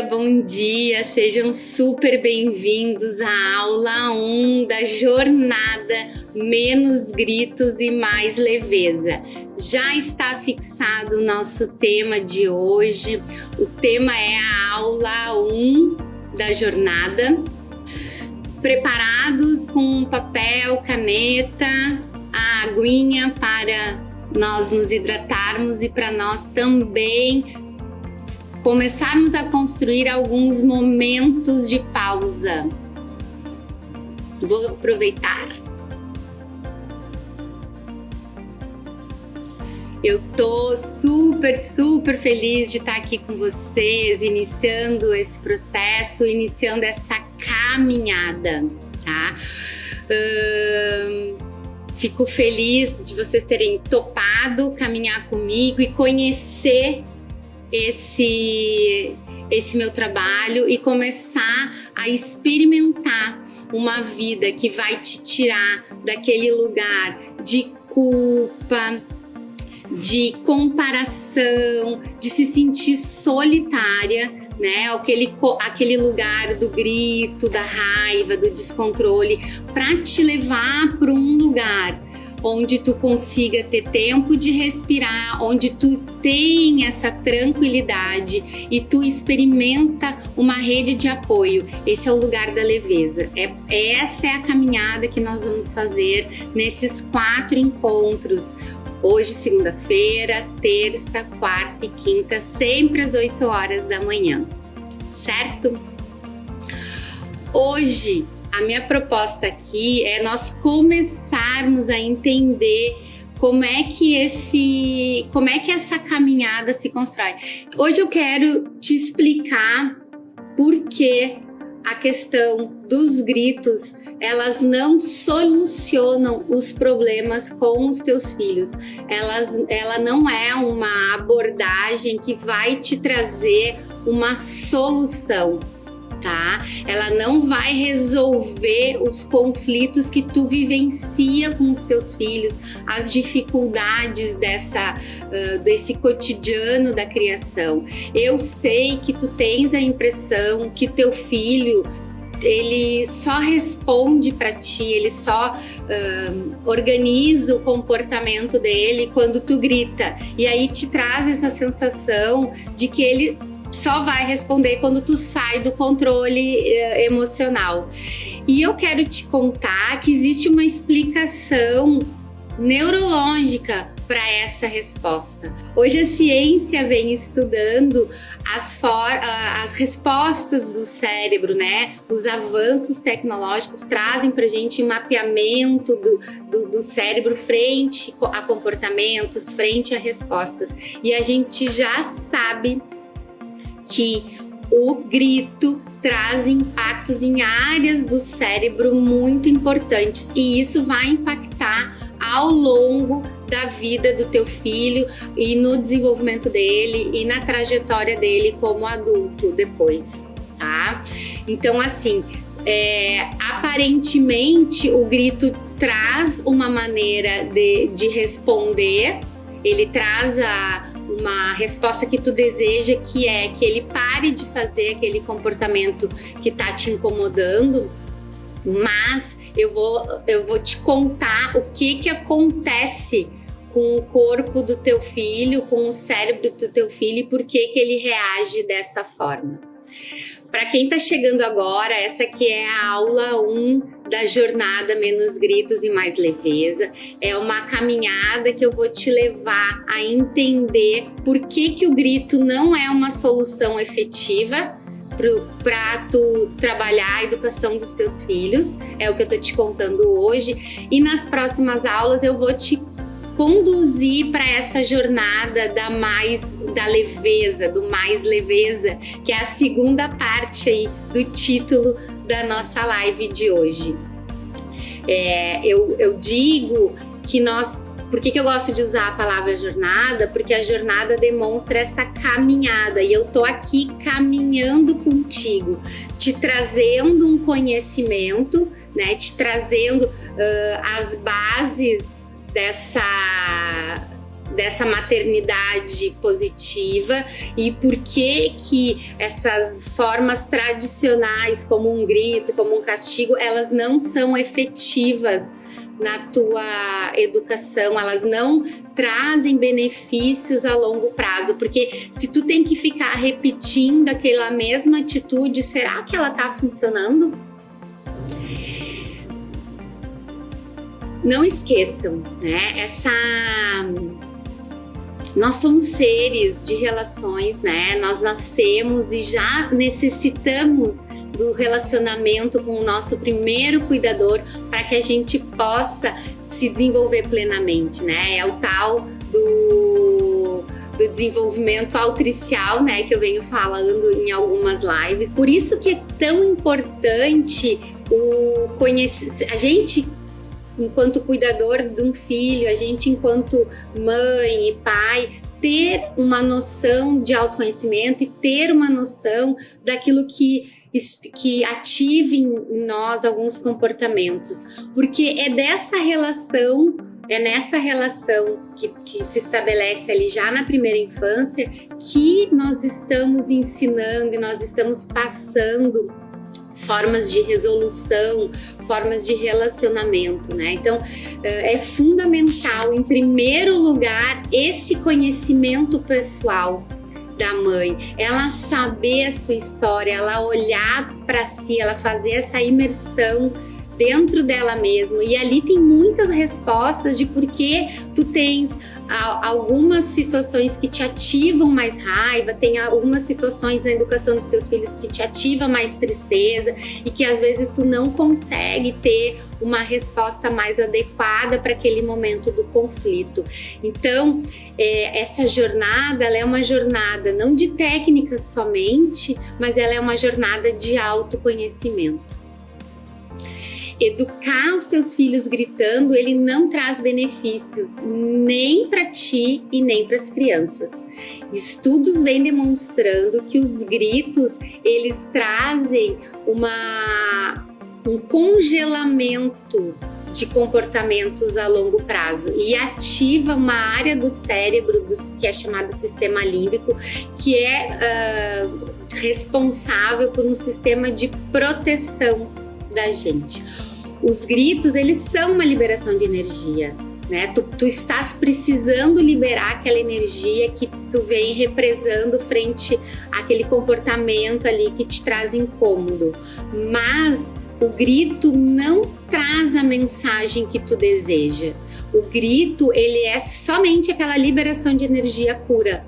bom dia, sejam super bem-vindos à aula 1 da jornada Menos Gritos e Mais Leveza. Já está fixado o nosso tema de hoje, o tema é a aula 1 da jornada. Preparados com papel, caneta, a aguinha para nós nos hidratarmos e para nós também começarmos a construir alguns momentos de pausa. Vou aproveitar. Eu tô super feliz de estar aqui com vocês, iniciando esse processo, iniciando essa caminhada, tá? Fico feliz de vocês terem topado caminhar comigo e conhecer esse meu trabalho e começar a experimentar uma vida que vai te tirar daquele lugar de culpa, de comparação, de se sentir solitária, né? Aquele lugar do grito, da raiva, do descontrole, para te levar para um lugar onde tu consiga ter tempo de respirar, onde tu tem essa tranquilidade e tu experimenta uma rede de apoio. Esse é o lugar da leveza. Essa é a caminhada que nós vamos fazer nesses 4 encontros. Hoje, segunda-feira, terça, quarta e quinta, sempre às 8 horas da manhã, certo? Hoje, a minha proposta aqui é nós começarmos a entender como é que essa caminhada se constrói. Hoje eu quero te explicar por que a questão dos gritos, elas não solucionam os problemas com os teus filhos. Ela não é uma abordagem que vai te trazer uma solução, tá? Ela não vai resolver os conflitos que tu vivencia com os teus filhos, as dificuldades desse cotidiano da criação. Eu sei que tu tens a impressão que teu filho ele só responde para ti, ele só organiza o comportamento dele quando tu grita. E aí te traz essa sensação de que ele só vai responder quando tu sai do controle emocional. E eu quero te contar que existe uma explicação neurológica para essa resposta. Hoje a ciência vem estudando as respostas do cérebro, né? Os avanços tecnológicos trazem para a gente mapeamento do cérebro frente a comportamentos, frente a respostas. E a gente já sabe que o grito traz impactos em áreas do cérebro muito importantes e isso vai impactar ao longo da vida do teu filho e no desenvolvimento dele e na trajetória dele como adulto depois, tá? Então, assim, aparentemente o grito traz uma maneira de responder, ele traz uma resposta que tu deseja, que é que ele pare de fazer aquele comportamento que tá te incomodando, mas eu vou te contar o que acontece com o corpo do teu filho, com o cérebro do teu filho e por que ele reage dessa forma. Para quem está chegando agora, essa aqui é a aula 1 da jornada Menos Gritos e Mais Leveza. É uma caminhada que eu vou te levar a entender por que o grito não é uma solução efetiva para tu trabalhar a educação dos teus filhos. É o que eu tô te contando hoje. E nas próximas aulas eu vou te conduzir para essa jornada da leveza, do mais leveza, que é a segunda parte aí do título da nossa live de hoje. Eu digo que por que eu gosto de usar a palavra jornada? Porque a jornada demonstra essa caminhada e eu tô aqui caminhando contigo, te trazendo um conhecimento, né? Te trazendo as bases dessa maternidade positiva e por que essas formas tradicionais, como um grito, como um castigo, elas não são efetivas na tua educação, elas não trazem benefícios a longo prazo, porque se tu tem que ficar repetindo aquela mesma atitude, será que ela está funcionando? Não esqueçam, né? Nós somos seres de relações, né? Nós nascemos e já necessitamos do relacionamento com o nosso primeiro cuidador para que a gente possa se desenvolver plenamente, né? É o tal do desenvolvimento autricial, né? Que eu venho falando em algumas lives. Por isso que é tão importante a gente, enquanto cuidador de um filho, a gente enquanto mãe e pai, ter uma noção de autoconhecimento e ter uma noção daquilo que ative em nós alguns comportamentos, porque é nessa relação que se estabelece ali já na primeira infância que nós estamos ensinando e nós estamos passando formas de resolução, formas de relacionamento, né? Então, é fundamental, em primeiro lugar, esse conhecimento pessoal da mãe, ela saber a sua história, ela olhar para si, ela fazer essa imersão dentro dela mesma, e ali tem muitas respostas de por que tu tens algumas situações que te ativam mais raiva, tem algumas situações na educação dos teus filhos que te ativam mais tristeza e que às vezes tu não consegue ter uma resposta mais adequada para aquele momento do conflito. Então, essa jornada, ela é uma jornada não de técnicas somente, mas ela é uma jornada de autoconhecimento. Educar os teus filhos gritando, ele não traz benefícios nem para ti e nem para as crianças. Estudos vêm demonstrando que os gritos, eles trazem um congelamento de comportamentos a longo prazo e ativa uma área do cérebro que é chamada sistema límbico, que é responsável por um sistema de proteção da gente. Os gritos, eles são uma liberação de energia, né? Tu estás precisando liberar aquela energia que tu vem represando frente àquele comportamento ali que te traz incômodo. Mas o grito não traz a mensagem que tu deseja. O grito, ele é somente aquela liberação de energia pura.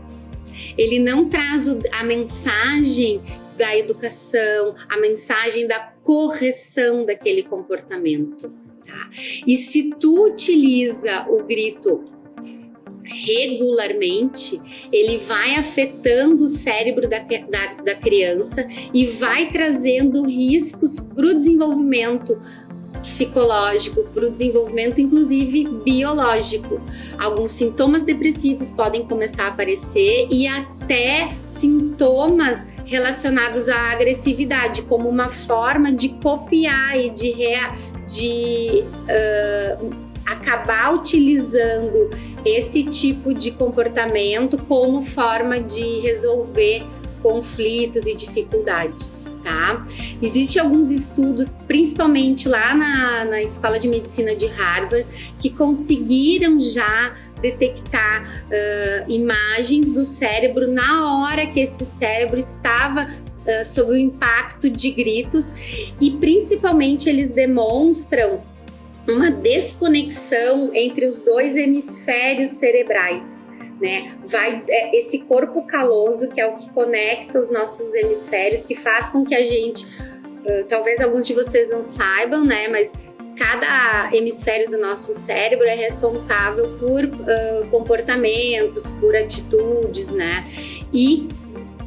Ele não traz a mensagem da educação, a mensagem da correção daquele comportamento, tá? E se tu utiliza o grito regularmente, ele vai afetando o cérebro da criança e vai trazendo riscos para o desenvolvimento psicológico, para o desenvolvimento inclusive biológico. Alguns sintomas depressivos podem começar a aparecer e até sintomas relacionados à agressividade, como uma forma de copiar e de acabar utilizando esse tipo de comportamento como forma de resolver conflitos e dificuldades, tá? Existem alguns estudos, principalmente lá na Escola de Medicina de Harvard, que conseguiram já detectar imagens do cérebro na hora que esse cérebro estava sob o impacto de gritos, e principalmente eles demonstram uma desconexão entre os dois hemisférios cerebrais, né? Esse corpo caloso, que é o que conecta os nossos hemisférios, que faz com que a gente, talvez alguns de vocês não saibam, né? Mas cada hemisfério do nosso cérebro é responsável por comportamentos, por atitudes, né? E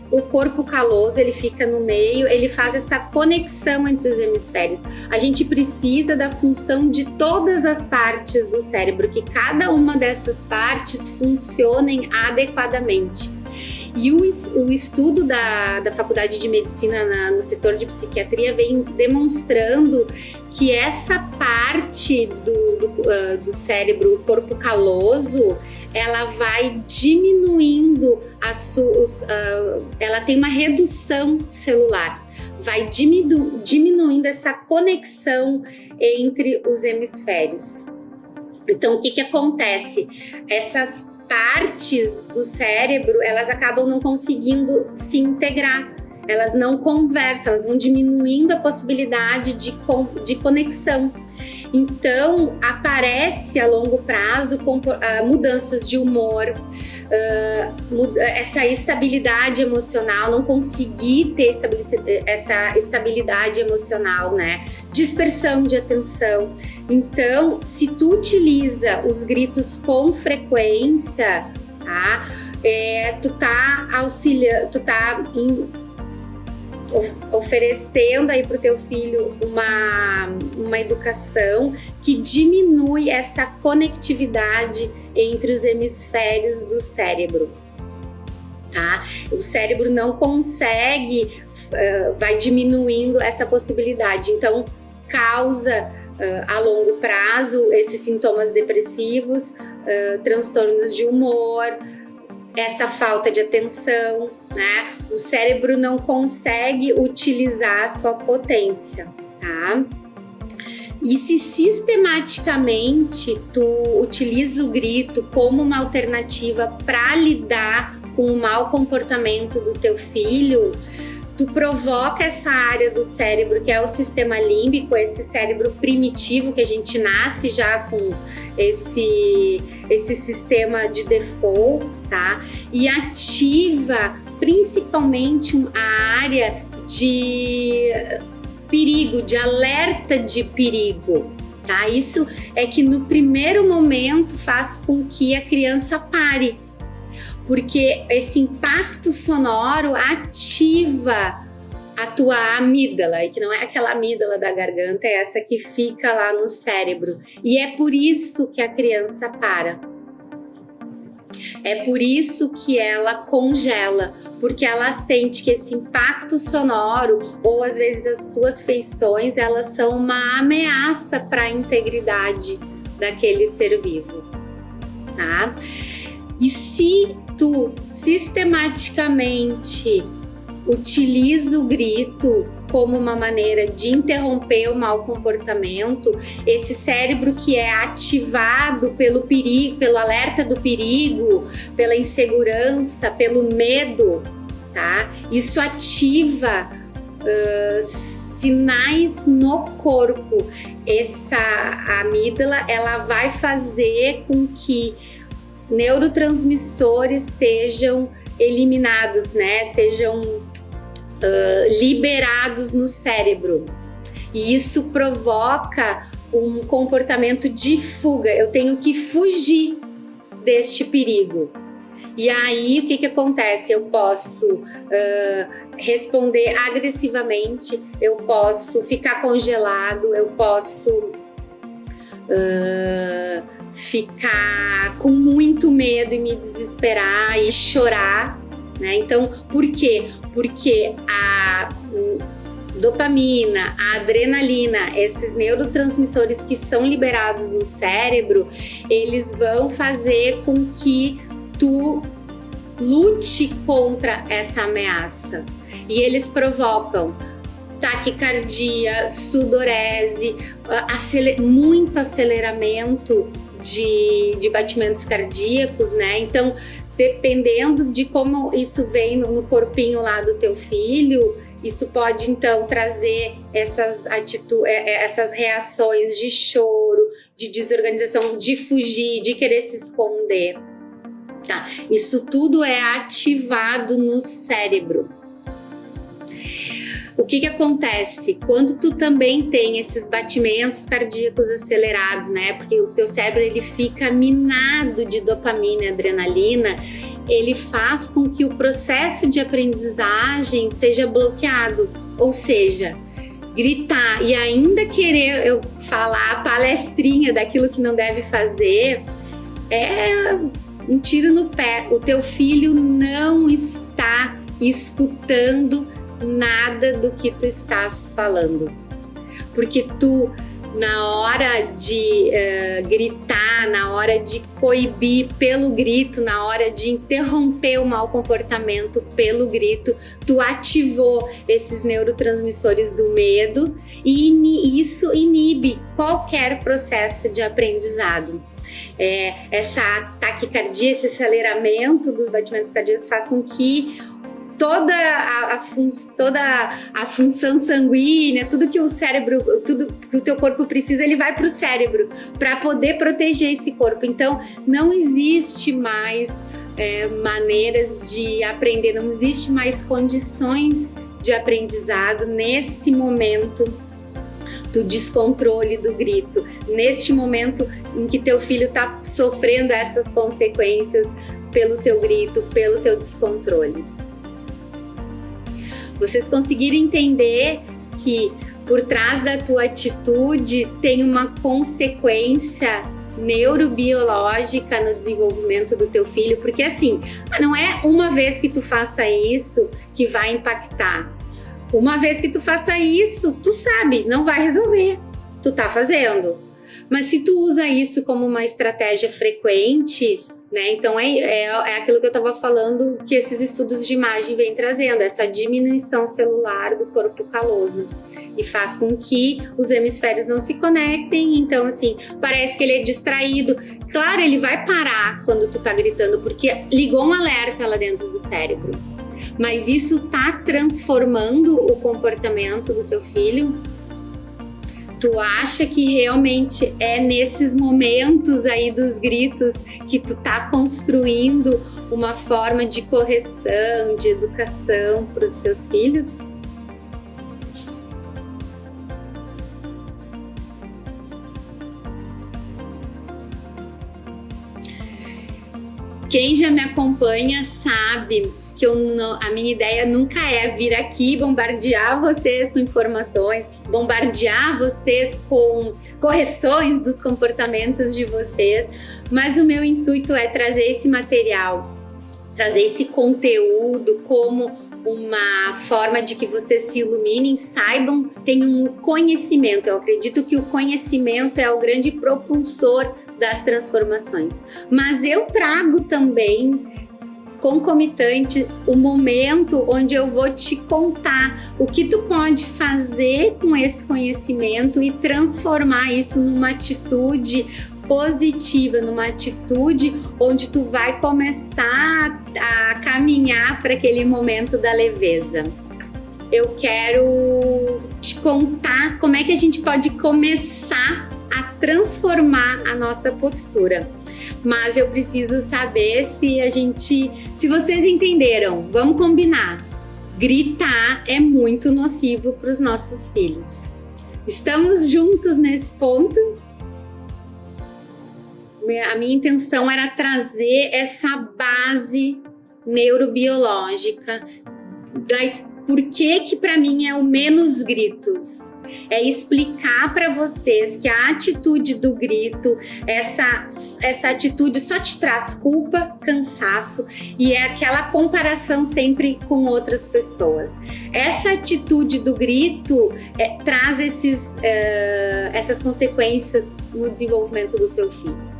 o corpo caloso, ele fica no meio, ele faz essa conexão entre os hemisférios. A gente precisa da função de todas as partes do cérebro, que cada uma dessas partes funcionem adequadamente. E o estudo da Faculdade de Medicina no setor de psiquiatria vem demonstrando que essa parte do cérebro, o corpo caloso, ela vai diminuindo ela tem uma redução celular, vai diminuindo essa conexão entre os hemisférios. Então, o que acontece? Essas partes do cérebro, elas acabam não conseguindo se integrar, elas não conversam, elas vão diminuindo a possibilidade de conexão. Então, aparece a longo prazo mudanças de humor, essa estabilidade emocional, não conseguir ter essa estabilidade emocional, né? Dispersão de atenção. Então, se tu utiliza os gritos com frequência, tá? Tu tá auxiliando, oferecendo aí para o teu filho uma educação que diminui essa conectividade entre os hemisférios do cérebro, tá? O cérebro não consegue, vai diminuindo essa possibilidade, então causa a longo prazo esses sintomas depressivos, transtornos de humor, essa falta de atenção, né? O cérebro não consegue utilizar a sua potência, tá? E se sistematicamente tu utiliza o grito como uma alternativa para lidar com o mau comportamento do teu filho, tu provoca essa área do cérebro que é o sistema límbico, esse cérebro primitivo que a gente nasce já com esse sistema de default, tá? E ativa principalmente a área de perigo, de alerta de perigo, tá? Isso é que no primeiro momento faz com que a criança pare, porque esse impacto sonoro ativa a tua amígdala, e que não é aquela amígdala da garganta, é essa que fica lá no cérebro. E é por isso que a criança para. É por isso que ela congela, porque ela sente que esse impacto sonoro, ou às vezes as tuas feições, elas são uma ameaça para a integridade daquele ser vivo, tá? E se tu sistematicamente utiliza o grito como uma maneira de interromper o mau comportamento, esse cérebro que é ativado pelo perigo, pelo alerta do perigo, pela insegurança, pelo medo, tá? Isso ativa sinais no corpo. Essa amígdala, ela vai fazer com que neurotransmissores sejam eliminados, né? Sejam liberados no cérebro. E isso provoca um comportamento de fuga. Eu tenho que fugir deste perigo. E aí, o que acontece? Eu posso responder agressivamente, eu posso ficar congelado, eu posso ficar com muito medo e me desesperar e chorar, né? Então, por quê? Porque a dopamina, a adrenalina, esses neurotransmissores que são liberados no cérebro, eles vão fazer com que tu lute contra essa ameaça. E eles provocam taquicardia, sudorese, muito aceleramento de batimentos cardíacos, né? Então, dependendo de como isso vem no corpinho lá do teu filho, isso pode então trazer essas reações de choro, de desorganização, de fugir, de querer se esconder. Tá? Isso tudo é ativado no cérebro. O que acontece? Quando tu também tem esses batimentos cardíacos acelerados, né? Porque o teu cérebro ele fica minado de dopamina e adrenalina, ele faz com que o processo de aprendizagem seja bloqueado. Ou seja, gritar e ainda querer eu falar a palestrinha daquilo que não deve fazer é um tiro no pé. O teu filho não está escutando nada do que tu estás falando, porque tu, na hora de gritar, controlar, na hora de coibir pelo grito, na hora de interromper o mau comportamento pelo grito, tu ativou esses neurotransmissores do medo e isso inibe qualquer processo de aprendizado. Essa taquicardia, esse aceleramento dos batimentos cardíacos faz com que toda a função sanguínea, tudo que o cérebro, tudo que o teu corpo precisa, ele vai para o cérebro para poder proteger esse corpo. Então, não existe mais maneiras de aprender, não existe mais condições de aprendizado nesse momento do descontrole do grito, neste momento em que teu filho está sofrendo essas consequências pelo teu grito, pelo teu descontrole. Vocês conseguiram entender que por trás da tua atitude tem uma consequência neurobiológica no desenvolvimento do teu filho, porque assim, não é uma vez que tu faça isso que vai impactar. Uma vez que tu faça isso, tu sabe, não vai resolver, tu tá fazendo. Mas se tu usa isso como uma estratégia frequente, né? Então é aquilo que eu estava falando, que esses estudos de imagem vêm trazendo, essa diminuição celular do corpo caloso, e faz com que os hemisférios não se conectem. Então assim, parece que ele é distraído. Claro, ele vai parar quando tu tá gritando, porque ligou um alerta lá dentro do cérebro, mas isso tá transformando o comportamento do teu filho? Tu acha que realmente é nesses momentos aí dos gritos que tu tá construindo uma forma de correção, de educação para os teus filhos? Quem já me acompanha sabe que a minha ideia nunca é vir aqui bombardear vocês com informações, bombardear vocês com correções dos comportamentos de vocês, mas o meu intuito é trazer esse material, trazer esse conteúdo como uma forma de que vocês se iluminem, saibam, tenham um conhecimento. Eu acredito que o conhecimento é o grande propulsor das transformações, mas eu trago também concomitante o momento onde eu vou te contar o que tu pode fazer com esse conhecimento e transformar isso numa atitude positiva, numa atitude onde tu vai começar a caminhar para aquele momento da leveza. Eu quero te contar como é que a gente pode começar a transformar a nossa postura. Mas eu preciso saber se vocês entenderam. Vamos combinar. Gritar é muito nocivo para os nossos filhos. Estamos juntos nesse ponto? A minha intenção era trazer essa base neurobiológica por que para mim é o menos gritos. É explicar para vocês que a atitude do grito, essa atitude só te traz culpa, cansaço, e é aquela comparação sempre com outras pessoas. Essa atitude do grito traz essas consequências no desenvolvimento do teu filho.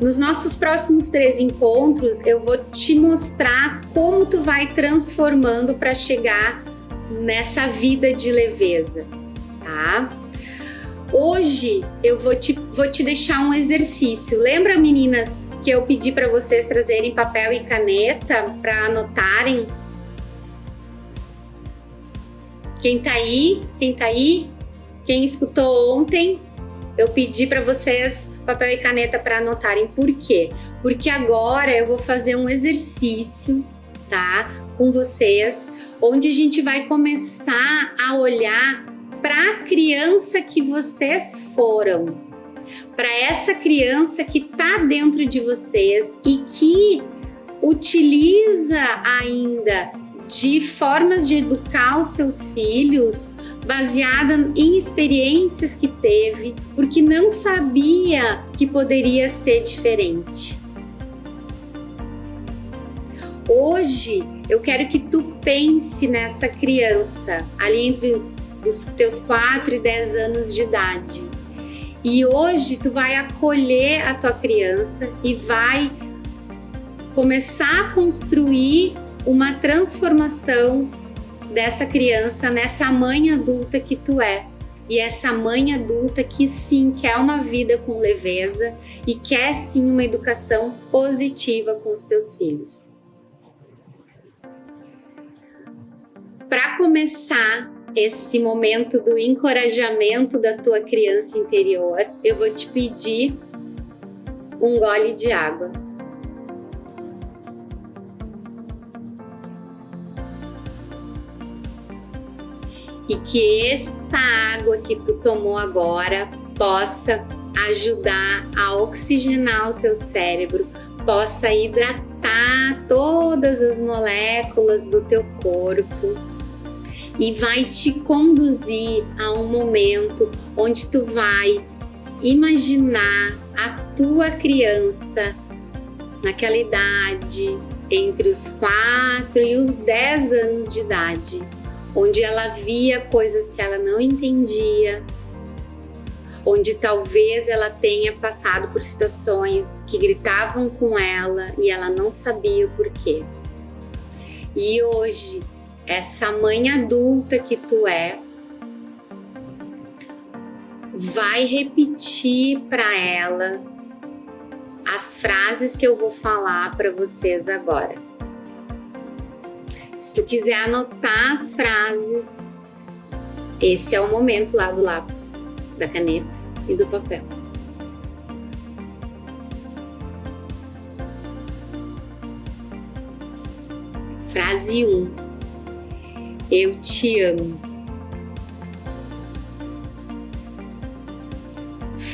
Nos nossos próximos 3 encontros, eu vou te mostrar como tu vai transformando para chegar nessa vida de leveza, tá? Hoje eu vou te deixar um exercício. Lembra, meninas, que eu pedi para vocês trazerem papel e caneta para anotarem? Quem tá aí? Quem escutou ontem? Eu pedi para vocês papel e caneta para anotarem. Por quê? Porque agora eu vou fazer um exercício, tá? Com vocês, onde a gente vai começar a olhar para a criança que vocês foram, para essa criança que está dentro de vocês e que utiliza ainda de formas de educar os seus filhos baseada em experiências que teve, porque não sabia que poderia ser diferente. Hoje eu quero que tu pense nessa criança ali entre os teus 4 e 10 anos de idade E hoje tu vai acolher a tua criança e vai começar a construir uma transformação dessa criança nessa mãe adulta que tu é. E essa mãe adulta que sim quer uma vida com leveza e quer sim uma educação positiva com os teus filhos. Para começar esse momento do encorajamento da tua criança interior, eu vou te pedir um gole de água. E que essa água que tu tomou agora possa ajudar a oxigenar o teu cérebro, possa hidratar todas as moléculas do teu corpo e vai te conduzir a um momento onde tu vai imaginar a tua criança naquela idade, entre os 4 e os 10 anos de idade, onde ela via coisas que ela não entendia, onde talvez ela tenha passado por situações que gritavam com ela e ela não sabia o porquê. E hoje, essa mãe adulta que tu é, vai repetir para ela as frases que eu vou falar para vocês agora. Se tu quiser anotar as frases, esse é o momento lá do lápis, da caneta e do papel. Frase 1. Eu te amo.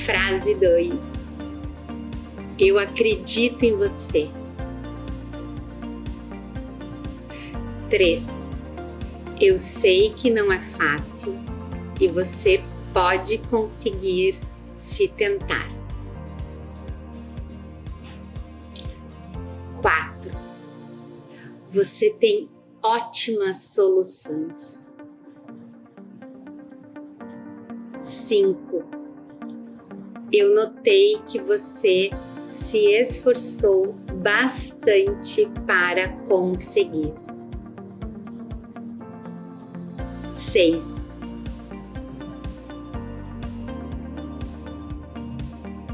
Frase 2. Eu acredito em você. 3. Eu sei que não é fácil e você pode conseguir se tentar. 4. Você tem ótimas soluções. 5. Eu notei que você se esforçou bastante para conseguir. 6.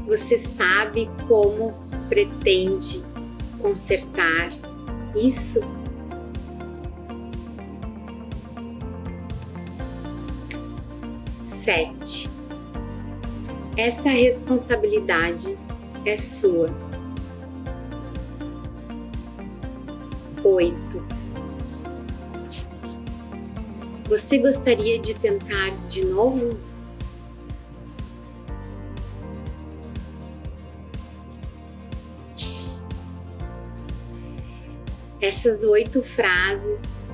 Você sabe como pretende consertar isso? 7. Essa responsabilidade é sua. 8. Você gostaria de tentar de novo? 'Essas 8 frases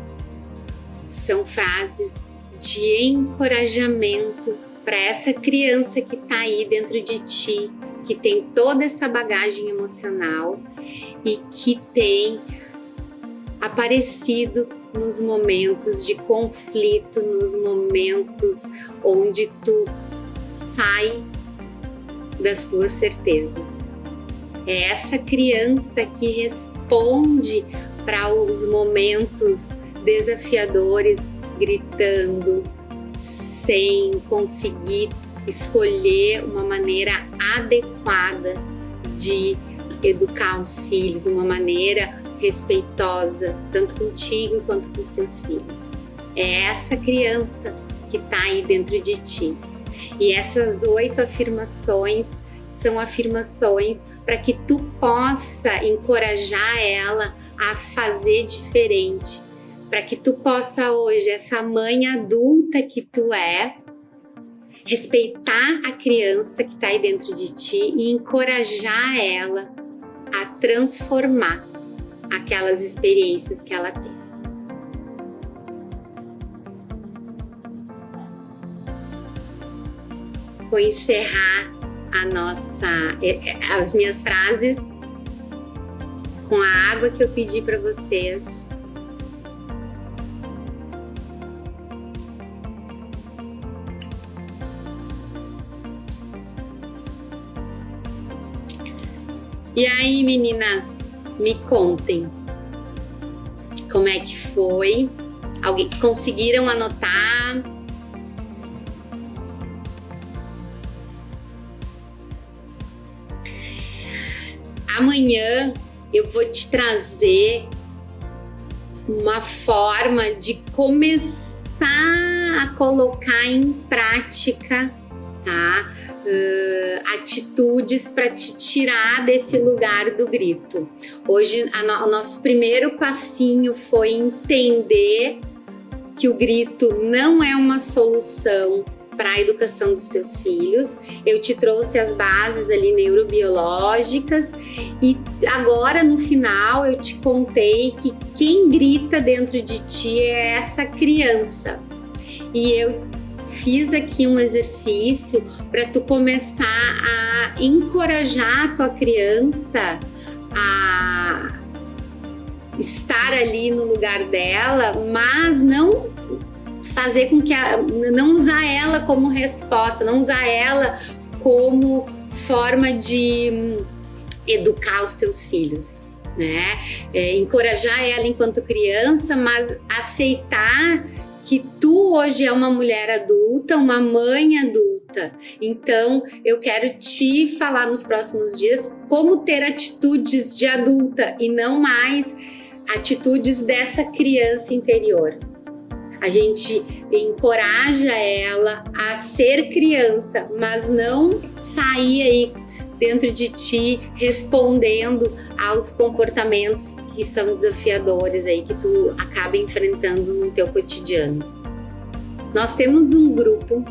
são frases de encorajamento para essa criança que está aí dentro de ti, que tem toda essa bagagem emocional e que tem aparecido nos momentos de conflito, nos momentos onde tu sai das tuas certezas. É essa criança que responde para os momentos desafiadores, gritando, sem conseguir escolher uma maneira adequada de educar os filhos, uma maneira respeitosa, tanto contigo quanto com os teus filhos. É essa criança que está aí dentro de ti. E essas 8 afirmações são afirmações para que tu possa encorajar ela a fazer diferente, para que tu possa hoje, essa mãe adulta que tu é, respeitar a criança que está aí dentro de ti e encorajar ela a transformar aquelas experiências que ela teve. Vou encerrar as minhas frases com a água que eu pedi para vocês. E aí, meninas, me contem como é que foi? Alguém conseguiram anotar? Amanhã eu vou te trazer uma forma de começar a colocar em prática, tá? Atitudes para te tirar desse lugar do grito. Hoje o nosso primeiro passinho foi entender que o grito não é uma solução para a educação dos teus filhos. Eu te trouxe as bases ali neurobiológicas e agora no final eu te contei que quem grita dentro de ti é essa criança. E eu fiz aqui um exercício para tu começar a encorajar a tua criança a estar ali no lugar dela, mas não fazer com que não usar ela como resposta, não usar ela como forma de educar os teus filhos, né? Encorajar ela enquanto criança, mas aceitar que tu hoje é uma mulher adulta, uma mãe adulta. Então, eu quero te falar nos próximos dias como ter atitudes de adulta e não mais atitudes dessa criança interior. A gente encoraja ela a ser criança, mas não sair aí dentro de ti respondendo aos comportamentos que são desafiadores aí que tu acaba enfrentando no teu cotidiano. Nós temos um grupo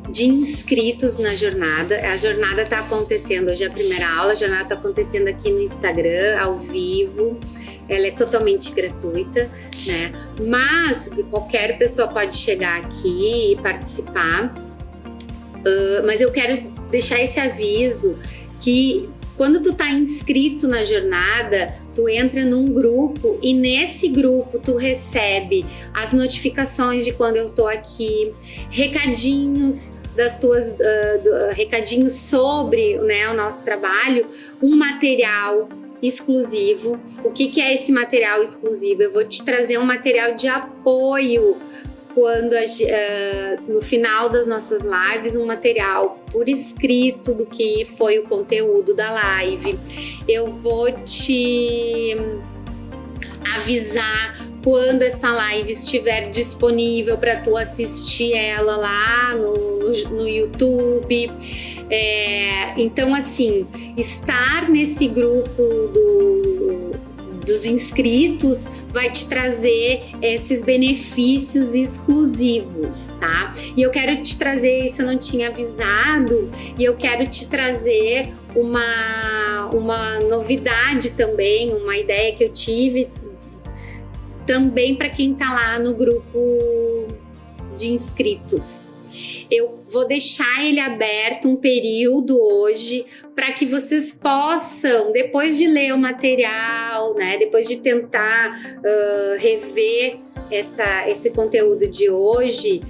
de inscritos na jornada. A jornada está acontecendo, hoje é a primeira aula, a jornada está acontecendo aqui no Instagram, ao vivo. Ela é totalmente gratuita, né? Mas qualquer pessoa pode chegar aqui e participar. Mas eu quero deixar esse aviso que quando tu tá inscrito na jornada, tu entra num grupo e nesse grupo tu recebe as notificações de quando eu tô aqui, recadinhos das tuas recadinhos sobre, né, o nosso trabalho, um material exclusivo. O que é esse material exclusivo? Eu vou te trazer um material de apoio quando no final das nossas lives, um material por escrito do que foi o conteúdo da live. Eu vou te avisar quando essa live estiver disponível para tu assistir ela lá no YouTube. Então, assim, estar nesse grupo dos inscritos vai te trazer esses benefícios exclusivos, tá? E eu quero te trazer isso, eu não tinha avisado, e eu quero te trazer uma novidade também, uma ideia que eu tive também para quem tá lá no grupo de inscritos. Eu vou deixar ele aberto um período hoje para que vocês possam, depois de ler o material, né, depois de tentar rever esse conteúdo de hoje,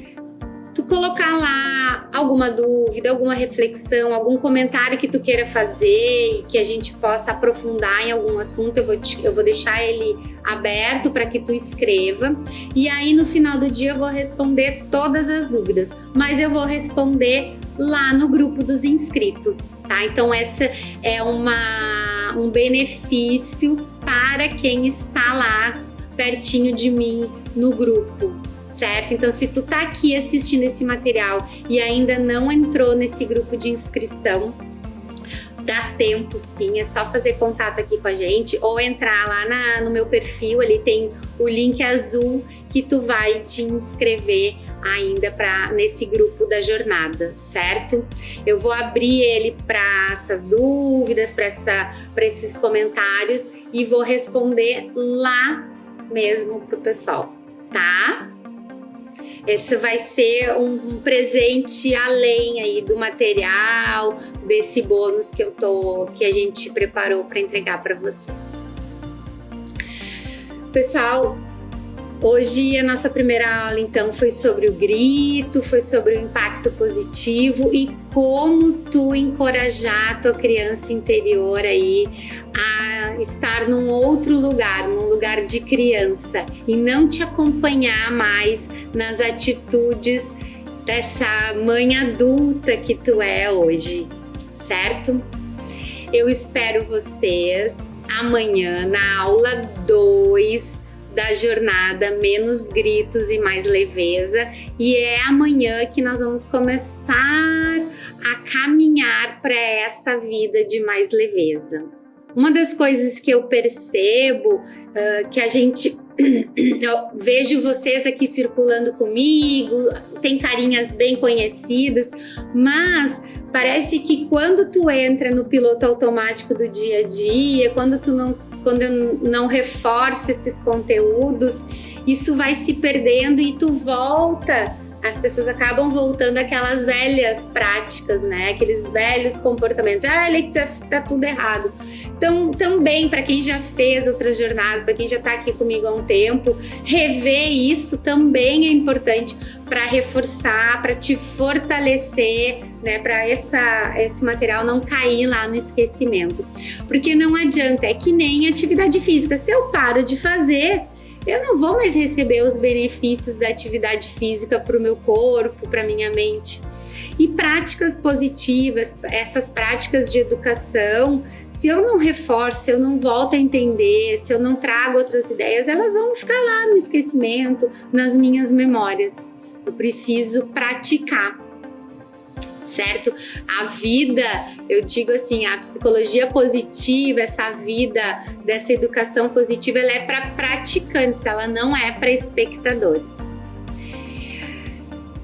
tu colocar lá alguma dúvida, alguma reflexão, algum comentário que tu queira fazer e que a gente possa aprofundar em algum assunto, eu vou deixar ele aberto para que tu escreva. E aí no final do dia eu vou responder todas as dúvidas, mas eu vou responder lá no grupo dos inscritos, tá? Então essa é um benefício para quem está lá pertinho de mim no grupo, certo? Então, se tu tá aqui assistindo esse material e ainda não entrou nesse grupo de inscrição, dá tempo sim, é só fazer contato aqui com a gente ou entrar lá no meu perfil, ali tem o link azul que tu vai te inscrever ainda nesse grupo da jornada, certo? Eu vou abrir ele para essas dúvidas, para esses comentários e vou responder lá mesmo pro pessoal, tá? Esse vai ser um presente além aí do material, desse bônus que a gente preparou para entregar para vocês. Pessoal, Hoje a nossa primeira aula então foi sobre o grito, foi sobre o impacto positivo e como tu encorajar a tua criança interior aí a estar num outro lugar, num lugar de criança e não te acompanhar mais nas atitudes dessa mãe adulta que tu é hoje, certo? Eu espero vocês amanhã na aula 2 da jornada Menos Gritos e Mais Leveza, e é amanhã que nós vamos começar a caminhar para essa vida de mais leveza. Uma das coisas que eu percebo, que a gente... Eu vejo vocês aqui circulando comigo, tem carinhas bem conhecidas, mas parece que quando tu entra no piloto automático do dia a dia, quando eu não reforço esses conteúdos, isso vai se perdendo e tu volta. As pessoas acabam voltando àquelas velhas práticas, né? Aqueles velhos comportamentos. Letícia, tá tudo errado. Então, também, para quem já fez outras jornadas, para quem já está aqui comigo há um tempo, rever isso também é importante para reforçar, para te fortalecer, né? Para esse material não cair lá no esquecimento. Porque não adianta, é que nem atividade física. Se eu paro de fazer, eu não vou mais receber os benefícios da atividade física para o meu corpo, para minha mente. E práticas positivas, essas práticas de educação, se eu não reforço, se eu não volto a entender, se eu não trago outras ideias, elas vão ficar lá no esquecimento, nas minhas memórias. Eu preciso praticar. Certo? A vida, eu digo assim, a psicologia positiva, essa vida dessa educação positiva, ela é para praticantes, ela não é para espectadores.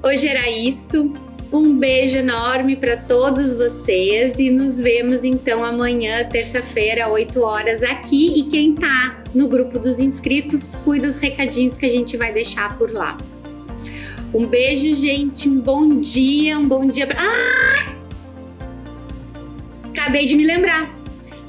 Hoje era isso. Um beijo enorme para todos vocês e nos vemos então amanhã, terça-feira, 8 horas aqui. E quem tá no grupo dos inscritos, cuida dos recadinhos que a gente vai deixar por lá. Um beijo, gente, um bom dia acabei de me lembrar.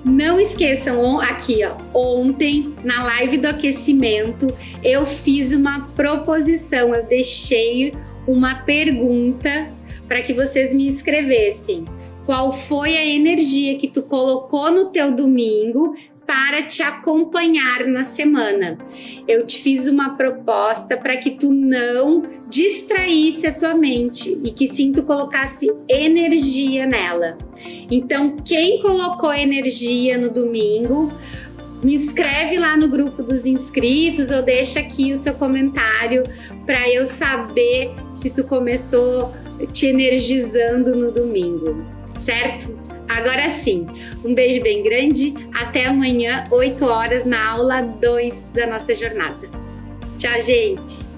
Não esqueçam, aqui ó, ontem na live do aquecimento eu fiz uma proposição, eu deixei uma pergunta para que vocês me escrevessem. Qual foi a energia que tu colocou no teu domingo para te acompanhar na semana? Eu te fiz uma proposta para que tu não distraísse a tua mente e que sim tu colocasse energia nela. Então, quem colocou energia no domingo, me escreve lá no grupo dos inscritos ou deixa aqui o seu comentário para eu saber se tu começou te energizando no domingo, certo? Agora sim, um beijo bem grande, até amanhã, 8 horas, na aula 2 da nossa jornada. Tchau, gente!